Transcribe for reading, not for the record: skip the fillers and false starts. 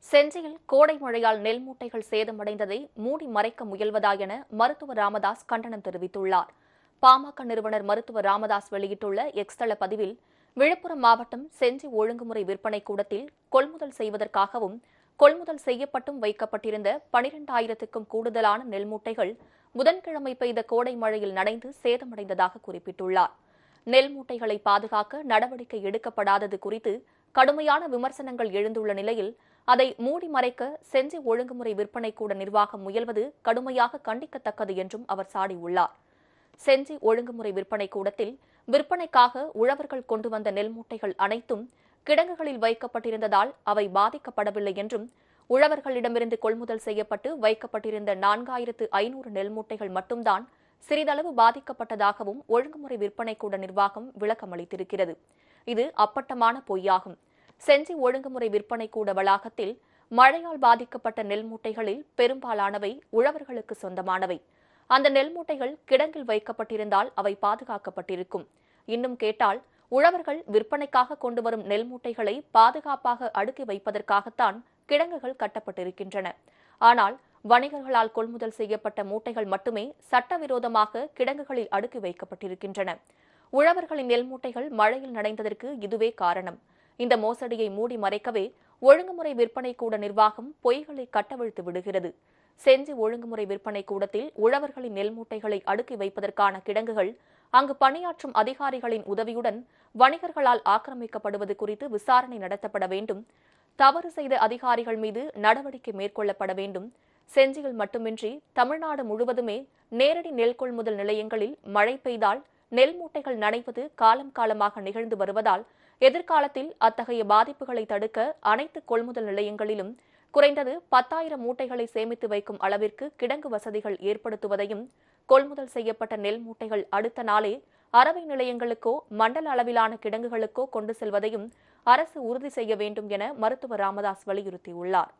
செஞ்சியில் கோடை மழையால் நெல் மூட்டைகள் சேதமடைந்ததை மூடி மறைக்க முயல்வதா என மருத்துவர் ராமதாஸ் கண்டனம் தெரிவித்துள்ளார். பாமக நிறுவனர் மருத்துவர் ராமதாஸ் வெளியிட்டுள்ள எக்ஸ் தள பதிவில், விழுப்புரம் மாவட்டம் செஞ்சி ஒழுங்குமுறை விற்பனை கூடத்தில் கொள்முதல் செய்வதற்காகவும் கொள்முதல் செய்யப்பட்டும் வைக்கப்பட்டிருந்த 12,000க்கும் கூடுதலான நெல் மூட்டைகள் புதன்கிழமை பெய்த கோடை மழையில் நனைந்து சேதமடைந்ததாக குறிப்பிட்டுள்ளார். நெல் மூட்டைகளை பாதுகாக்க நடவடிக்கை எடுக்கப்படாதது குறித்து கடுமையான விமர்சனங்கள் எழுந்துள்ள நிலையில் அதை மூடி மறைக்க செஞ்சி ஒழுங்குமுறை விற்பனை கூட நிர்வாகம் முயல்வது கடுமையாக கண்டிக்கத்தக்கது என்றும் அவர் சாடியுள்ளார். செஞ்சி ஒழுங்குமுறை விற்பனை கூடத்தில் விற்பனைக்காக உழவர்கள் கொண்டு வந்த நெல் மூட்டைகள் அனைத்தும் கிடங்குகளில் வைக்கப்பட்டிருந்ததால் அவை பாதிக்கப்படவில்லை என்றும், உழவர்களிடமிருந்து கொள்முதல் செய்யப்பட்டு வைக்கப்பட்டிருந்த 4,500 நெல் மூட்டைகள் மட்டும்தான் சிறிதளவு பாதிக்கப்பட்டதாகவும் ஒழுங்குமுறை விற்பனை கூட நிர்வாகம் விளக்கமளித்திருக்கிறது. இது அப்பட்டமான பொய்யாகும். செஞ்சி ஒழுங்குமுறை விற்பனை கூட வளாகத்தில் மழையால் பாதிக்கப்பட்ட நெல் மூட்டைகளில் பெரும்பாலானவை உழவர்களுக்கு சொந்தமானவை. அந்த நெல் மூட்டைகள் கிடங்கில் வைக்கப்பட்டிருந்தால் அவை பாதுகாக்கப்பட்டிருக்கும். இன்னும் கேட்டால், உழவர்கள் விற்பனைக்காக கொண்டு வரும் நெல் மூட்டைகளை பாதுகாப்பாக அடுக்கி வைப்பதற்காகத்தான் கிடங்குகள் கட்டப்பட்டிருக்கின்றன. ஆனால் வணிகர்களால் கொள்முதல் செய்யப்பட்ட மூட்டைகள் மட்டுமே சட்டவிரோதமாக கிடங்குகளில் அடுக்கி வைக்கப்பட்டிருக்கின்றன. உழவர்களின் நெல் மூட்டைகள் மழையில் நனைந்ததற்கு இதுவே காரணம். இந்த மோசடியை மூடி மறைக்கவே ஒழுங்குமுறை விற்பனை கூட நிர்வாகம் பொய்களை கட்டவிழ்த்து விடுகிறது. செஞ்சி ஒழுங்குமுறை விற்பனை கூடத்தில் உழவர்களின் நெல் மூட்டைகளை அடுக்கி வைப்பதற்கான கிடங்குகள் அங்கு பணியாற்றும் அதிகாரிகளின் உதவியுடன் வணிகர்களால் ஆக்கிரமிக்கப்படுவது குறித்து விசாரணை நடத்தப்பட வேண்டும். தவறு செய்த அதிகாரிகள் மீது நடவடிக்கை மேற்கொள்ளப்பட வேண்டும். செஞ்சியில் மட்டுமின்றி தமிழ்நாடு முழுவதுமே நேரடி நெல் கொள்முதல் நிலையங்களில் மழை பெய்தால் நெல் மூட்டைகள் நனைவது காலமாக நிகழ்ந்து வருவதால் எதிர்காலத்தில் அத்தகைய பாதிப்புகளை தடுக்க அனைத்து கொள்முதல் நிலையங்களிலும் குறைந்தது 10,000 மூட்டைகளை சேமித்து வைக்கும் அளவிற்கு கிடங்கு வசதிகள் ஏற்படுத்துவதையும், கொள்முதல் செய்யப்பட்ட நெல் மூட்டைகள் அடுத்த நாளே அரவை நிலையங்களுக்கோ மண்டல அளவிலான கிடங்குகளுக்கோ கொண்டு செல்வதையும் அரசு உறுதி செய்ய வேண்டும் என மருத்துவர் ராமதாஸ் வலியுறுத்தியுள்ளார்.